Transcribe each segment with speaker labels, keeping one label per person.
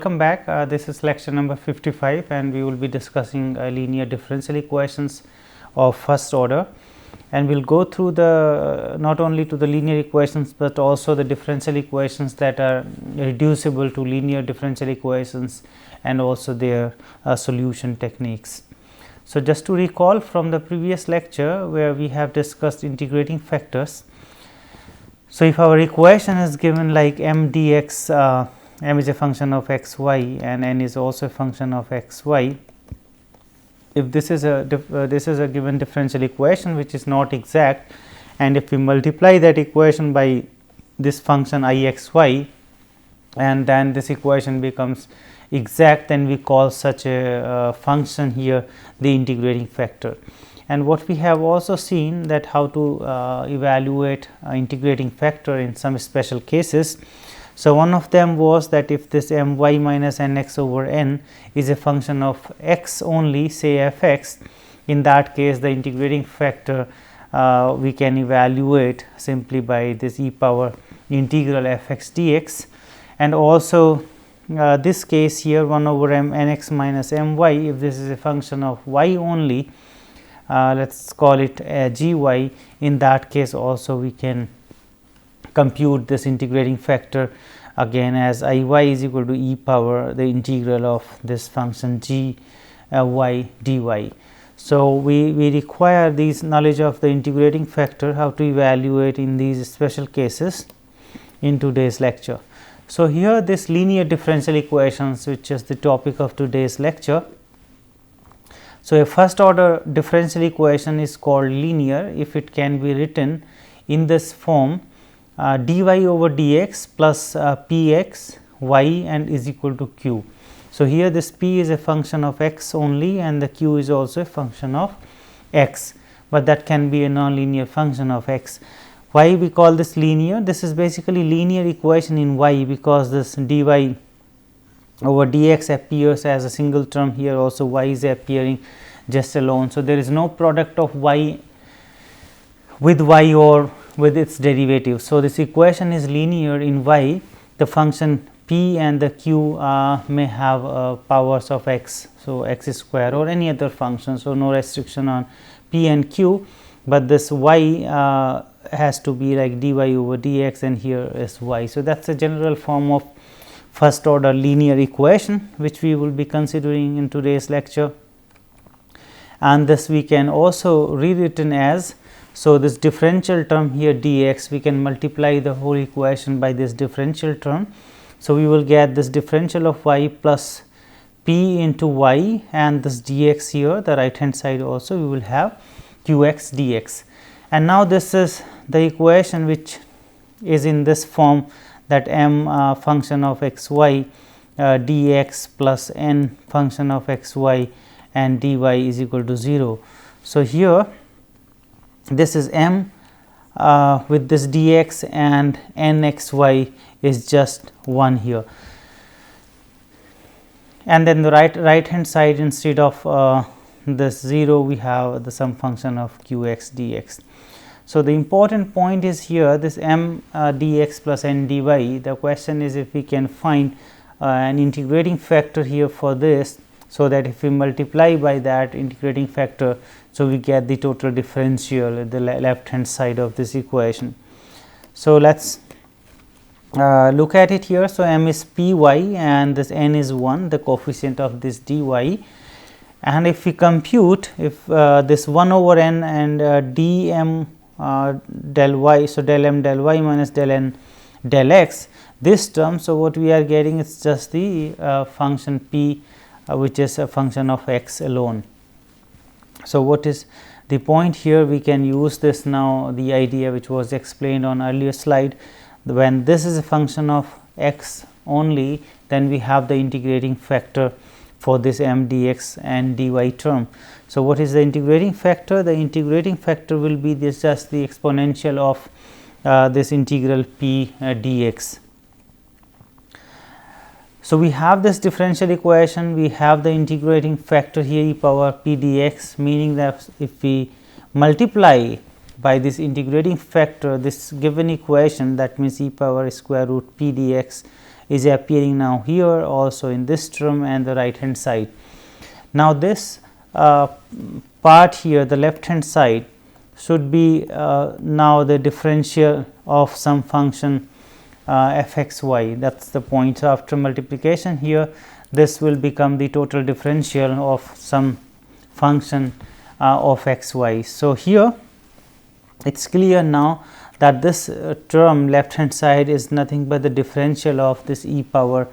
Speaker 1: welcome back. This is lecture number 55 and we will be discussing linear differential equations of first order, and we will go through the not only to the linear equations, but also the differential equations that are reducible to linear differential equations and also their solution techniques. So, just to recall from the previous lecture where we have discussed integrating factors. So, if our equation is given like m dx, m is a function of x y and n is also a function of x y. If this is a given differential equation which is not exact, and if we multiply that equation by this function I x y and then this equation becomes exact, then we call such a function here the integrating factor. And what we have also seen that how to evaluate integrating factor in some special cases. So, one of them was that if this m y minus n x over n is a function of x only, say f x, in that case the integrating factor we can evaluate simply by this e power integral f x dx. And also this case here 1 over m n x minus m y, if this is a function of y only, let us call it g y, in that case also we can compute this integrating factor again as I y is equal to e power the integral of this function g y dy. So, we require these knowledge of the integrating factor, how to evaluate in these special cases in today's lecture. So, here this linear differential equations, which is the topic of today's lecture. So, a first order differential equation is called linear if it can be written in this form dy over dx plus p x y and is equal to q. So, here this p is a function of x only and the q is also a function of x, but that can be a nonlinear function of x. Why we call this linear? This is basically linear equation in y, because this dy over dx appears as a single term, here also y is appearing just alone. So, there is no product of y with y or with its derivative. So, this equation is linear in y. The function p and the q may have powers of x, so x square or any other function. So, no restriction on p and q, but this y has to be like dy over dx and here is y. So, that is a general form of first order linear equation which we will be considering in today's lecture, and this we can also rewritten as, so this differential term here dx, we can multiply the whole equation by this differential term. So, we will get this differential of y plus p into y and this dx here, the right hand side also we will have qx dx. And now this is the equation which is in this form, that m function of x y dx plus n function of x y and dy is equal to 0. So, here this is m with this dx and n x y is just 1 here, and then the right hand side instead of this 0 we have some function of qx dx. So, the important point is here this m dx plus n dy. The question is if we can find an integrating factor here for this, so that if we multiply by that integrating factor, so we get the total differential at the left hand side of this equation. So, let us look at it here. So, m is p y and this n is 1, the coefficient of this dy, and if we compute, if this 1 over n and dm del y, so del m del y minus del n del x, this term. So, what we are getting is just the function p which is a function of x alone. So, what is the point here? We can use this now, the idea which was explained on earlier slide. When this is a function of x only, then we have the integrating factor for this m dx and dy term. So, what is the integrating factor? The integrating factor will be this just the exponential of this integral p dx. So, we have this differential equation, we have the integrating factor here e power p dx, meaning that if we multiply by this integrating factor this given equation, that means e power square root p dx is appearing now here also in this term and the right hand side. Now, this part here, the left hand side, should be now the differential of some function f x y, that is the point. So, after multiplication here, this will become the total differential of some function of x y. So, here it is clear now that this term left hand side is nothing but the differential of this e power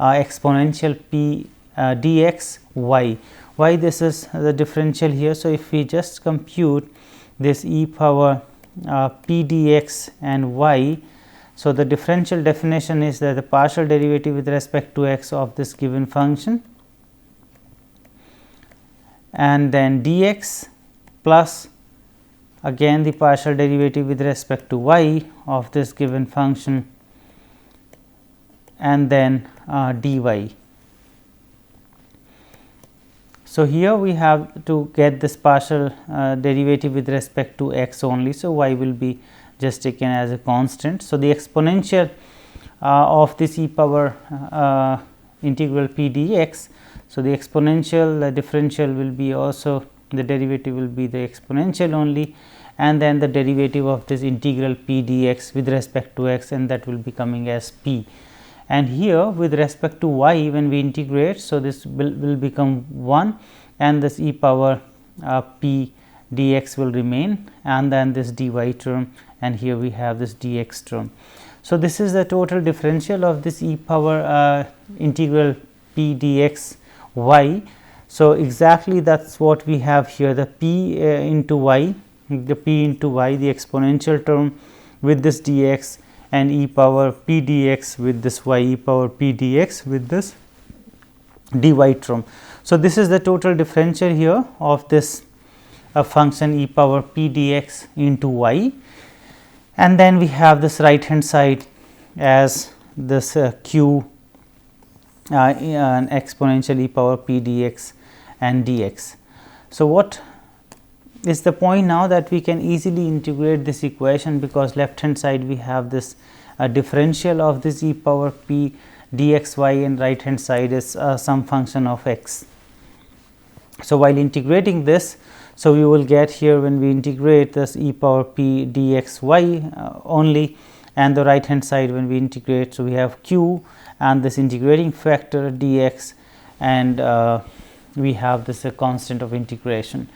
Speaker 1: exponential p dx y. Why this is the differential here? So, if we just compute this e power p dx and y, so the differential definition is that the partial derivative with respect to x of this given function and then dx plus again the partial derivative with respect to y of this given function and then dy. So, here we have to get this partial derivative with respect to x only. So, y will be just taken as a constant. So, the exponential of this e power integral p dx. So, the exponential differential will be also the derivative will be the exponential only and then the derivative of this integral p dx with respect to x, and that will be coming as p. And here with respect to y, when we integrate, so this will become 1 and this e power p dx will remain and then this dy term, and here we have this dx term. So, this is the total differential of this e power integral p dx y. So, exactly that is what we have here, the p into y, the p into y, the exponential term with this dx and e power p dx with this y, e power p dx with this dy term. So, this is the total differential here of this function e power p dx into y, and then we have this right hand side as this q an exponential e power p dx and dx. So, what is the point now? That we can easily integrate this equation, because left hand side we have this differential of this e power p dx y and right hand side is some function of x. So, while integrating this, so we will get here when we integrate this e power p dx y only, and the right hand side when we integrate. So, we have q and this integrating factor dx, and we have this a constant of integration.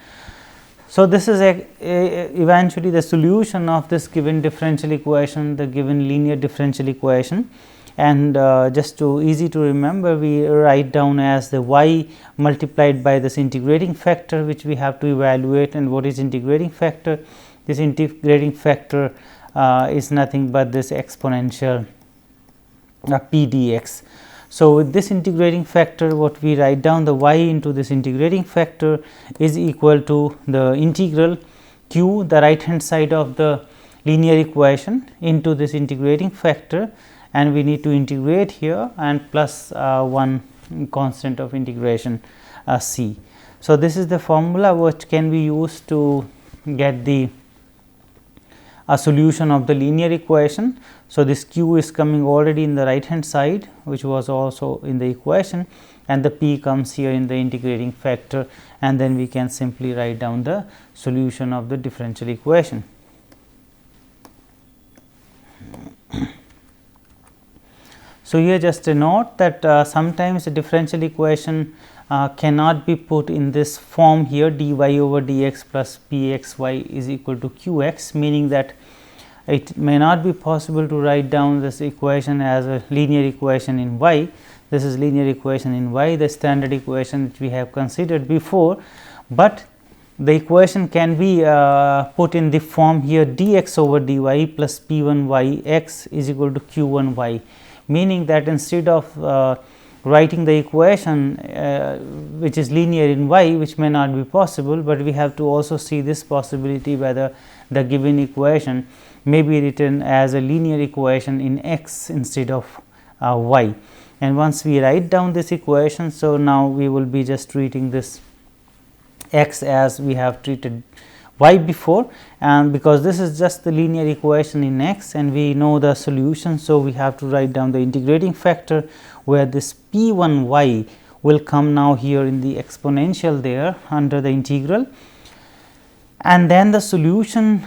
Speaker 1: So, this is eventually the solution of this given differential equation, the given linear differential equation, and just to easy to remember, we write down as the y multiplied by this integrating factor, which we have to evaluate. And what is integrating factor? This integrating factor is nothing but this exponential p dx. So, with this integrating factor, what we write down, the y into this integrating factor is equal to the integral q, the right hand side of the linear equation, into this integrating factor, and we need to integrate here and plus one constant of integration c. So, this is the formula which can be used to get the solution of the linear equation. So, this q is coming already in the right hand side, which was also in the equation, and the p comes here in the integrating factor, and then we can simply write down the solution of the differential equation. So, here just a note that sometimes the differential equation cannot be put in this form here, dy over dx plus pxy is equal to qx, meaning that it may not be possible to write down this equation as a linear equation in y. This is linear equation in y, the standard equation which we have considered before, but the equation can be put in the form here dx over dy plus p1 y x is equal to q1 y, meaning that instead of writing the equation which is linear in y, which may not be possible, but we have to also see this possibility whether the given equation may be written as a linear equation in x instead of y. And once we write down this equation, so now we will be just treating this x as we have treated y before, and because this is just the linear equation in x and we know the solution. So, we have to write down the integrating factor where this p 1 y will come now here in the exponential there under the integral, and then the solution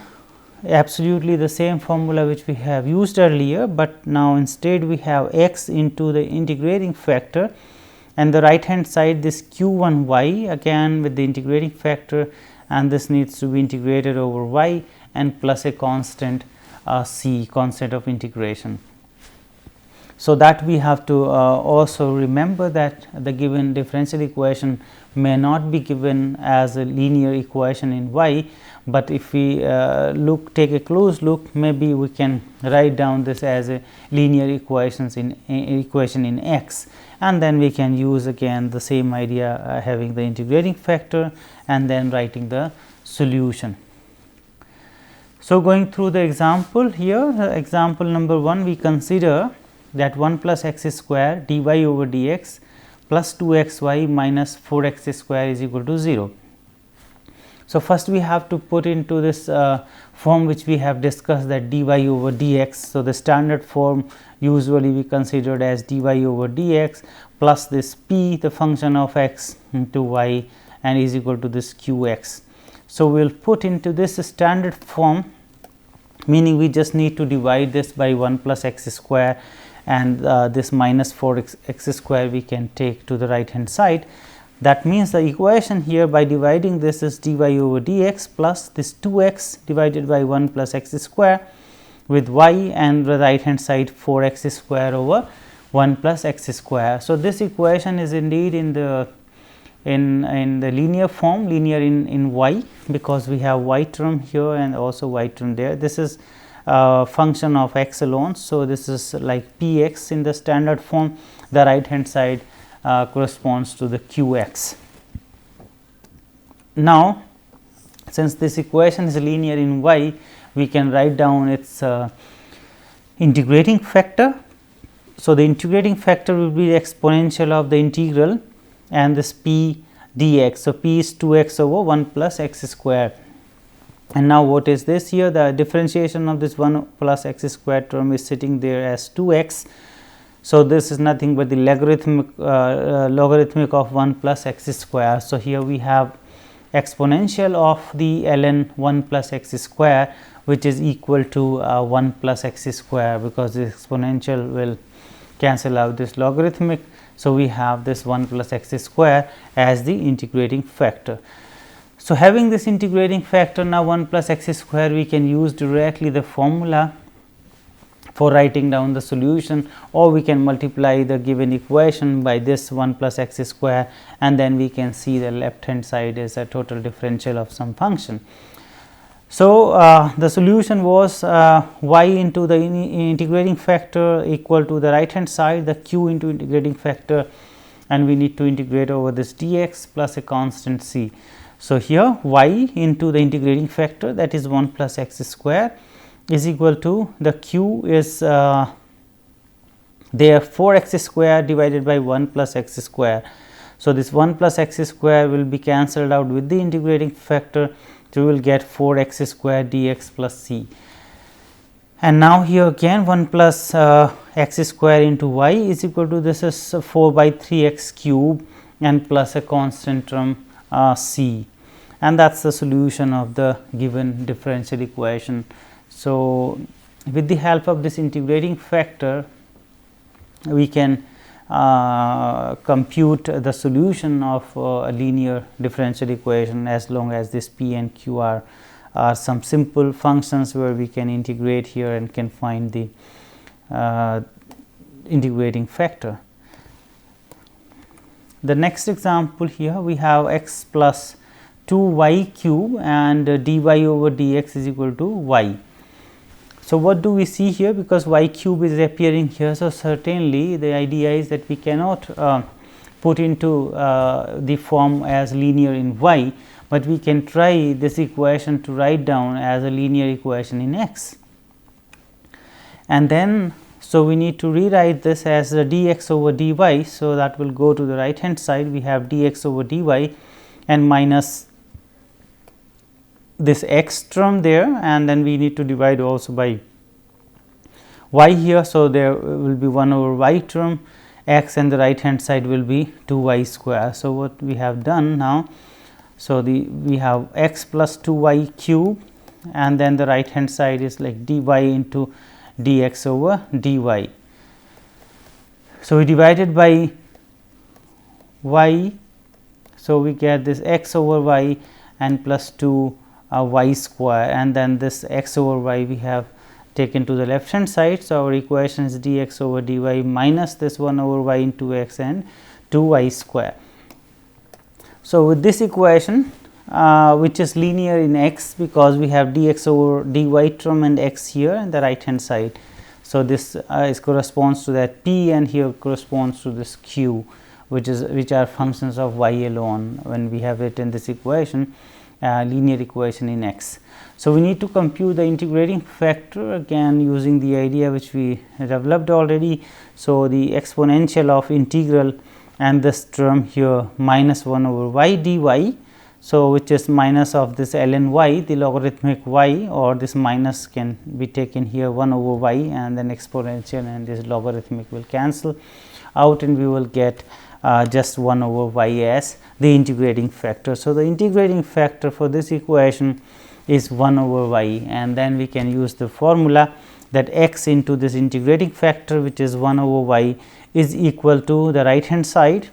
Speaker 1: absolutely the same formula which we have used earlier, but now instead we have x into the integrating factor, and the right hand side this q 1 y again with the integrating factor, and this needs to be integrated over y and plus a constant c, constant of integration. So, that we have to also remember that the given differential equation may not be given as a linear equation in y, but if we take a close look, maybe we can write down this as a linear equation in x, and then we can use again the same idea having the integrating factor and then writing the solution. So, going through the example here, example number 1, we consider that 1 plus x square dy over dx plus 2 x y minus 4 x square is equal to 0. So, first we have to put into this form which we have discussed, that dy over dx. So, the standard form usually we considered as dy over dx plus this p, the function of x, into y, and is equal to this q x. So, we will put into this standard form, meaning we just need to divide this by 1 plus x square, and this minus 4 x square we can take to the right hand side. That means, the equation here by dividing this is dy over dx plus this 2 x divided by 1 plus x square with y, and the right hand side 4 x square over 1 plus x square. So, this equation is indeed in the linear form, linear in y, because we have y term here and also y term there. This is function of x alone. So, this is like p x in the standard form, the right hand side corresponds to the q x. Now, since this equation is linear in y, we can write down its integrating factor. So, the integrating factor will be the exponential of the integral and this p dx. So, p is 2 x over 1 plus x square. And now, what is this here? The differentiation of this 1 plus x square term is sitting there as 2 x. So, this is nothing but the logarithmic of 1 plus x square. So, here we have exponential of the ln 1 plus x square, which is equal to 1 plus x square, because the exponential will cancel out this logarithmic. So, we have this 1 plus x square as the integrating factor. So, having this integrating factor, now 1 plus x square, we can use directly the formula for writing down the solution, or we can multiply the given equation by this 1 plus x square, and then we can see the left hand side is a total differential of some function. So, the solution was y into the integrating factor equal to the right hand side, the q into integrating factor, and we need to integrate over this dx plus a constant c. So, here y into the integrating factor, that is 1 plus x square, is equal to the q is there 4 x square divided by 1 plus x square. So, this 1 plus x square will be cancelled out with the integrating factor. So, we will get 4 x square dx plus c. And now, here again 1 plus x square into y is equal to, this is 4 by 3 x cube and plus a constant term c, and that is the solution of the given differential equation. So, with the help of this integrating factor, we can compute the solution of a linear differential equation, as long as this p and q are some simple functions where we can integrate here and can find the integrating factor. The next example here, we have x plus 2 y cube and dy over dx is equal to y. So, what do we see here? Because y cube is appearing here. So, certainly the idea is that we cannot put into the form as linear in y, but we can try this equation to write down as a linear equation in x. And then, so we need to rewrite this as the dx over dy. So, that will go to the right hand side, we have dx over dy and minus this x term there, and then we need to divide also by y here. So, there will be 1 over y term x, and the right hand side will be 2 y square. So, what we have done now, so we have x plus 2 y cube, and then the right hand side is like dy into dx over dy. So, we divided by y. So, we get this x over y and plus 2 y square, and then this x over y we have taken to the left hand side. So, our equation is dx over dy minus this 1 over y into x and 2 y square. So, with this equation which is linear in x, because we have dx over dy term and x here in the right hand side. So, this corresponds to that p, and here corresponds to this q, which are functions of y alone when we have it in this equation, linear equation in x. So, we need to compute the integrating factor again using the idea which we developed already. So, the exponential of integral and this term here minus 1 over y dy. So, which is minus of this ln y, the logarithmic y, or this minus can be taken here 1 over y, and then exponential and this logarithmic will cancel out, and we will get just 1 over y as the integrating factor. So, the integrating factor for this equation is 1 over y, and then we can use the formula that x into this integrating factor, which is 1 over y, is equal to the right hand side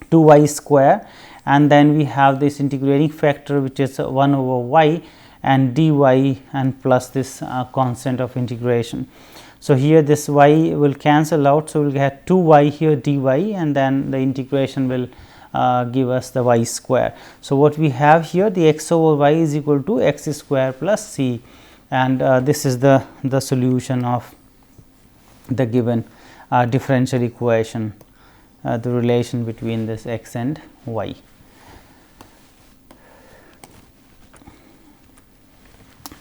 Speaker 1: 2 y square, and then we have this integrating factor which is 1 over y and dy and plus this constant of integration. So, here this y will cancel out. So, we will get 2 y here dy, and then the integration will give us the y square. So, what we have here, the x over y is equal to x square plus c, and this is the solution of the given differential equation, the relation between this x and y.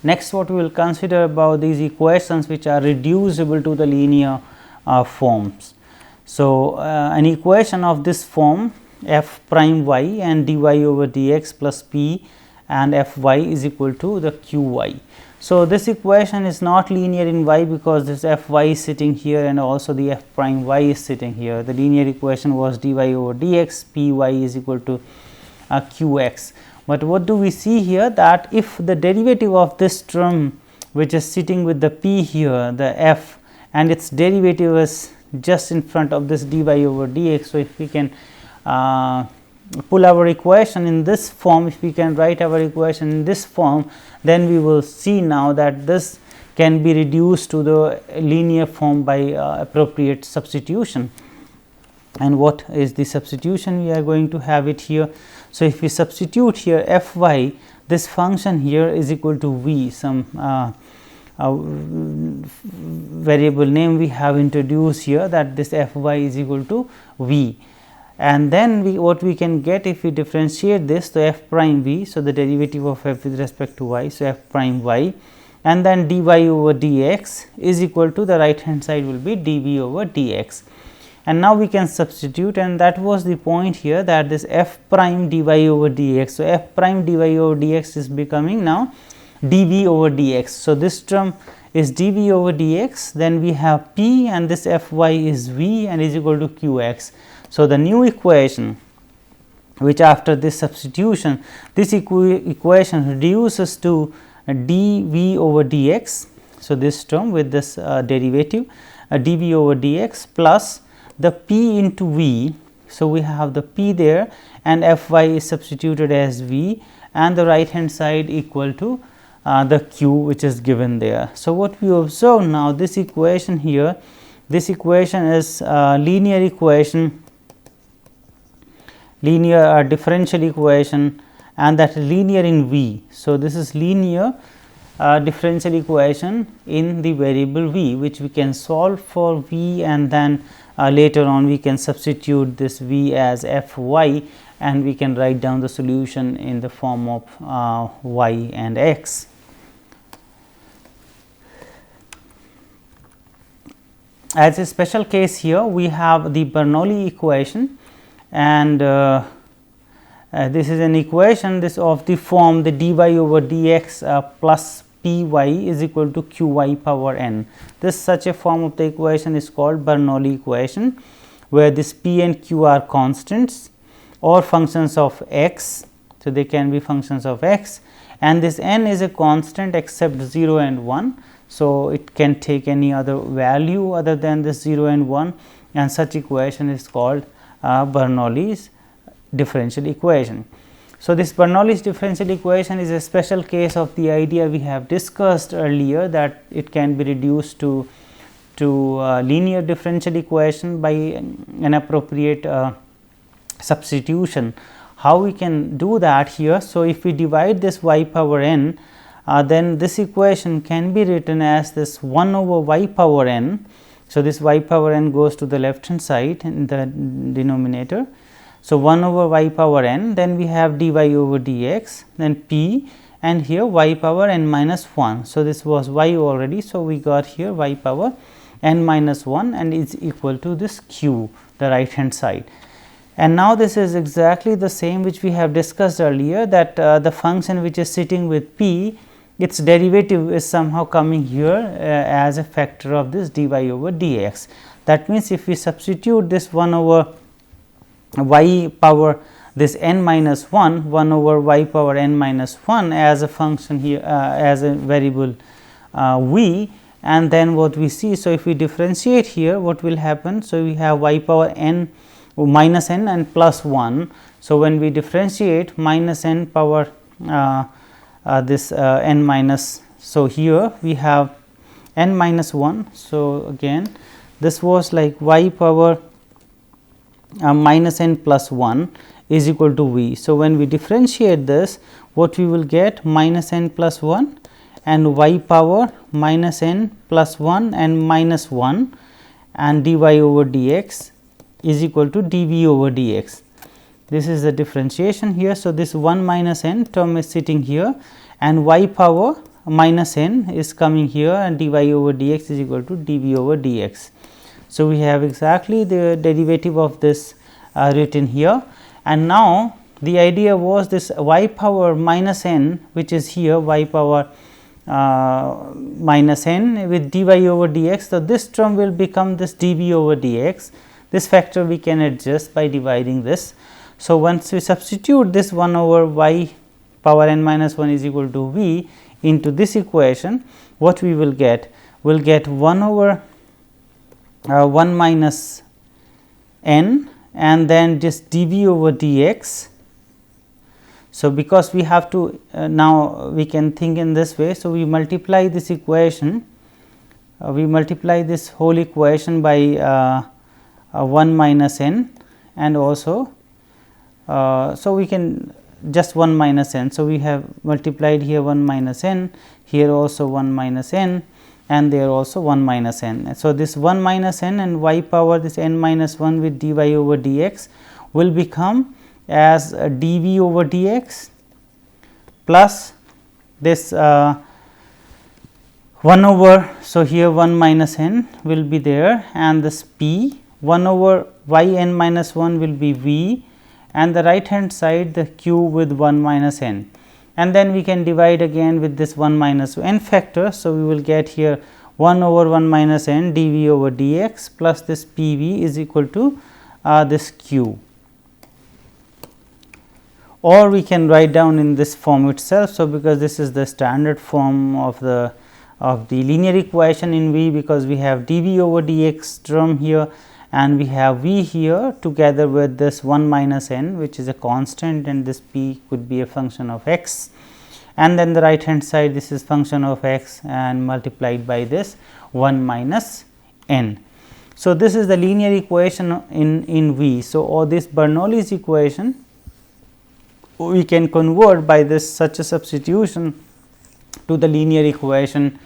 Speaker 1: Next, what we will consider about these equations which are reducible to the linear forms. So, an equation of this form f prime y and dy over dx plus p and f y is equal to the q y. So, this equation is not linear in y because this f y is sitting here and also the f prime y is sitting here. The linear equation was dy over dx, p y is equal to q x. But what do we see here, that if the derivative of this term which is sitting with the p here, the f, and its derivative is just in front of this dy over dx. So, if we can pull our equation in this form, if we can write our equation in this form, then we will see now that this can be reduced to the linear form by appropriate substitution. And what is the substitution? We are going to have it here. So, if we substitute here f y, this function here is equal to v, some variable name we have introduced here, that this f y is equal to v. And then what we can get if we differentiate this, so f prime v, so the derivative of f with respect to y, so f prime y, and then dy over dx is equal to the right hand side will be dv over dx. And now we can substitute, and that was the point here, that this f prime dy over dx. So, f prime dy over dx is becoming now dv over dx. So, this term is dv over dx, then we have p and this f y is v and is equal to q x. So, the new equation which after this substitution, this equation reduces to dv over dx. So, this term with this derivative dv over dx plus the p into v. So, we have the p there and f y is substituted as v, and the right hand side equal to the q which is given there. So, what we observe now, this equation here, this equation is linear equation, linear differential equation, and that is linear in v. So, this is linear differential equation in the variable v, which we can solve for v, and then later on we can substitute this v as f y, and we can write down the solution in the form of y and x. As a special case here, we have the Bernoulli equation, and this is an equation this of the form the dy over dx plus py is equal to qy power n. This such a form of the equation is called Bernoulli equation, where this p and q are constants or functions of x. So, they can be functions of x, and this n is a constant except 0 and 1. So, it can take any other value other than this 0 and 1, and such equation is called Bernoulli's differential equation. So, this Bernoulli's differential equation is a special case of the idea we have discussed earlier, that it can be reduced to linear differential equation by an appropriate substitution. How we can do that here? So, if we divide this y power n, then this equation can be written as this 1 over y power n. So, this y power n goes to the left hand side in the denominator. So, 1 over y power n, then we have dy over dx, then p, and here y power n minus 1. So, this was y already. So, we got here y power n minus 1 and is equal to this q, the right hand side. And now, this is exactly the same which we have discussed earlier, that the function which is sitting with p, its derivative is somehow coming here as a factor of this dy over dx. That means, if we substitute this 1 over y power this n minus 1, 1 over y power n minus 1 as a function here as a variable v, and then what we see. So, if we differentiate here, what will happen? So, we have y power n minus n and plus 1. So, when we differentiate minus n power this n minus, so here we have n minus 1. So, again this was like y power minus n plus 1 is equal to v. So, when we differentiate this, what we will get? Minus n plus 1 and y power minus n plus 1 and minus 1, and dy over dx is equal to dv over dx. This is the differentiation here. So, this 1 minus n term is sitting here, and y power minus n is coming here, and dy over dx is equal to dv over dx. So, we have exactly the derivative of this written here, and now the idea was this y power minus n, which is here y power minus n with dy over dx. So, this term will become this dv over dx. This factor we can adjust by dividing this. So, once we substitute this 1 over y power n minus 1 is equal to v into this equation, what we will get? We will get 1 over 1 minus n and then just dv over dx. So, because we have to now we can think in this way. So, we multiply this equation, we multiply this whole equation by 1 minus n, and also so we can just 1 minus n. So, we have multiplied here 1 minus n, here also 1 minus n, and there also 1 minus n. So, this 1 minus n and y power this n minus 1 with dy over dx will become as dv over dx plus this 1 over. So, here 1 minus n will be there, and this p 1 over y n minus 1 will be v, and the right hand side the q with 1 minus n, and then we can divide again with this 1 minus n factor. So, we will get here 1 over 1 minus n dv over dx plus this pv is equal to this q, or we can write down in this form itself. So, because this is the standard form of the linear equation in v, because we have dv over dx term here and we have v here together with this 1 minus n, which is a constant, and this p could be a function of x, and then the right hand side this is function of x and multiplied by this 1 minus n. So, this is the linear equation in v. So, or this Bernoulli's equation we can convert by this such a substitution to the linear equation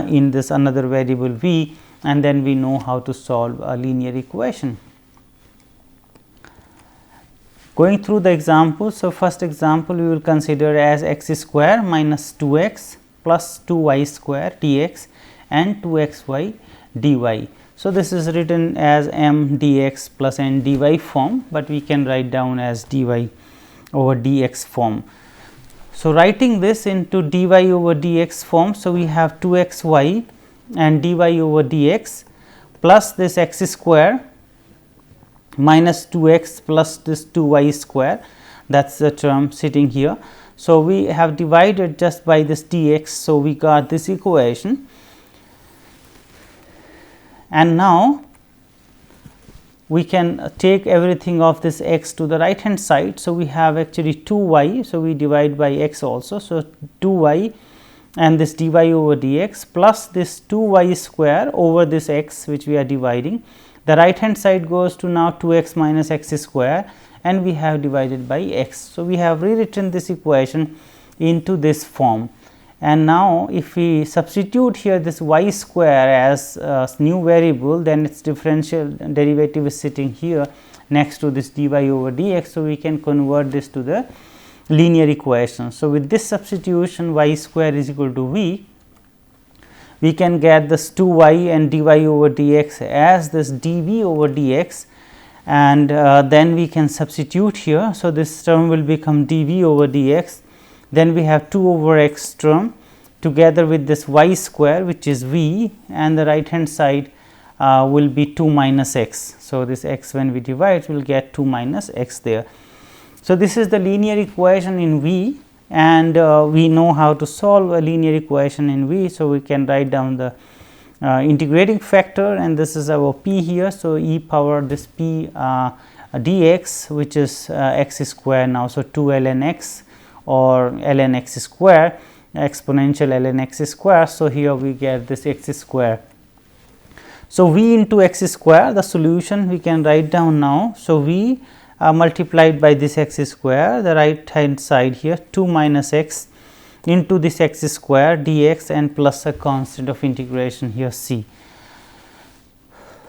Speaker 1: in this another variable v, and then we know how to solve a linear equation. Going through the examples. So, first example we will consider as x square minus 2x plus 2y square dx and 2xy dy. So, this is written as m dx plus n dy form, but we can write down as dy over dx form. So, writing this into dy over dx form. So, we have 2xy and dy over dx plus this x square minus 2x plus this 2y square, that is the term sitting here. So, we have divided just by this dx. So, we got this equation, and now we can take everything of this x to the right hand side. So, we have actually 2y. So, we divide by x also. So, 2y and this dy over dx plus this 2y square over this x which we are dividing. The right hand side goes to now 2x minus x square, and we have divided by x. So, we have rewritten this equation into this form, and now if we substitute here this y square as a new variable, then its differential derivative is sitting here next to this dy over dx. So, we can convert this to the linear equation. So, with this substitution y square is equal to v, we can get this 2y and dy over dx as this dv over dx, and then we can substitute here. So, this term will become dv over dx, then we have 2 over x term together with this y square which is v, and the right hand side will be 2 minus x. So, this x when we divide we will get 2 minus x there. So, this is the linear equation in v, and we know how to solve a linear equation in v. So, we can write down the integrating factor, and this is our p here. So, e power this p dx which is x square now. So, 2 ln x or ln x square, exponential ln x square. So, here we get this x square. So, v into x square, the solution we can write down now. So, v multiplied by this x square, the right hand side here 2 minus x into this x square dx and plus a constant of integration here c.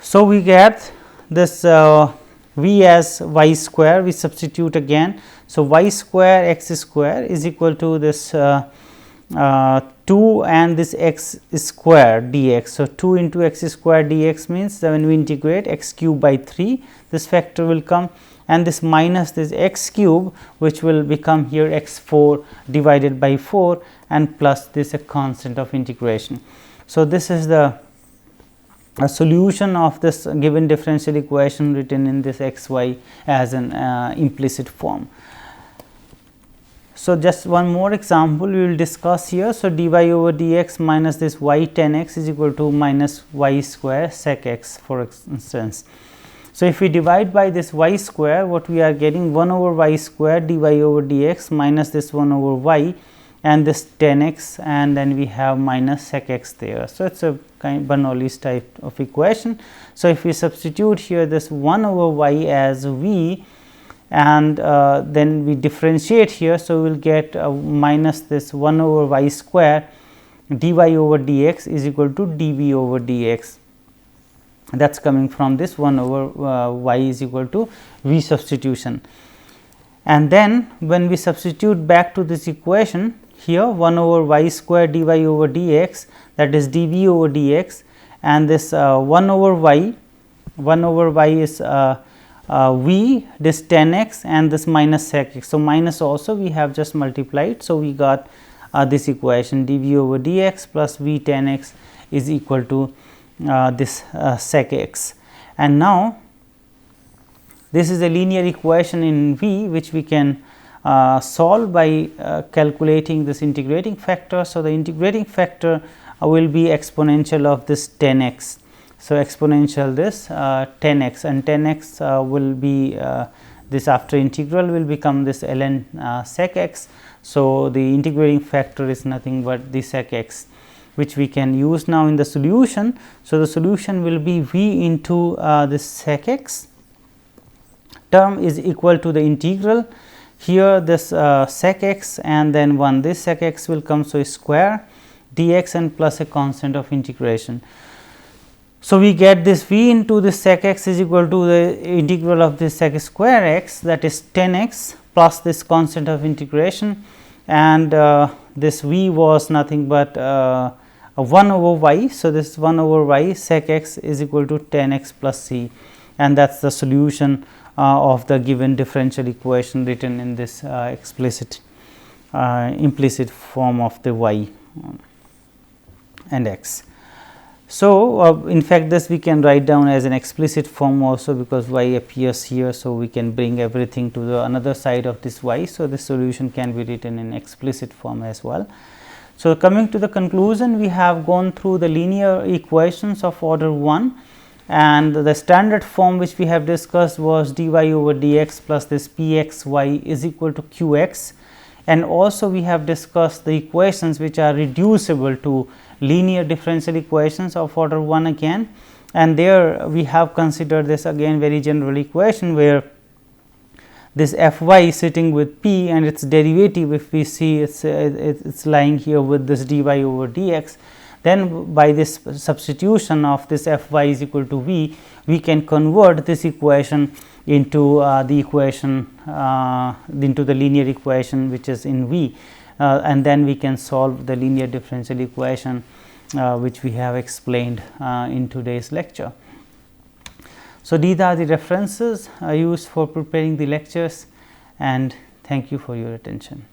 Speaker 1: So, we get this v as y square, we substitute again. So, y square x square is equal to this 2 and this x square dx. So, 2 into x square dx means that when we integrate x cube by 3, this factor will come, and this minus this x cube which will become here x 4 divided by 4 and plus this a constant of integration. So, this is the solution of this given differential equation written in this x y as an implicit form. So, just one more example we will discuss here. So, dy over dx minus this y tan x is equal to minus y square sec x, for instance. So, if we divide by this y square, what we are getting 1 over y square dy over dx minus this 1 over y and this tan x, and then we have minus sec x there. So, it is a kind Bernoulli's type of equation. So, if we substitute here this 1 over y as v, and then we differentiate here. So, we will get minus this 1 over y square dy over dx is equal to dv over dx. That is coming from this 1 over y is equal to v substitution. And then when we substitute back to this equation here 1 over y square dy over dx, that is dv over dx, and this 1 over y is v, this tan x and this minus sec x. So, minus also we have just multiplied. So, we got this equation dv over dx plus v tan x is equal to this sec x. And now, this is a linear equation in v which we can solve by calculating this integrating factor. So, the integrating factor will be exponential of this tan x. So, exponential this tan x, and tan x will be this after integral will become this ln sec x. So, the integrating factor is nothing but the sec x, which we can use now in the solution. So, the solution will be v into this sec x term is equal to the integral here this sec x and then 1 this sec x will come. So, square dx and plus a constant of integration. So, we get this v into this sec x is equal to the integral of this sec square x, that is tan x plus this constant of integration, and this v was nothing but 1 over y. So, this 1 over y sec x is equal to tan x plus c, and that is the solution of the given differential equation written in this implicit form of the y and x. So, in fact, this we can write down as an explicit form also, because y appears here. So, we can bring everything to the another side of this y. So, this solution can be written in explicit form as well. So, coming to the conclusion, we have gone through the linear equations of order 1, and the standard form which we have discussed was dy over dx plus this p x y is equal to q x, and also we have discussed the equations which are reducible to linear differential equations of order 1 again, and there we have considered this again very general equation where this f y sitting with p and its derivative, if we see it's lying here with this dy over dx, then by this substitution of this f y is equal to v, we can convert this equation into the equation into the linear equation which is in v, and then we can solve the linear differential equation which we have explained in today's lecture. So, these are the references used for preparing the lectures, and thank you for your attention.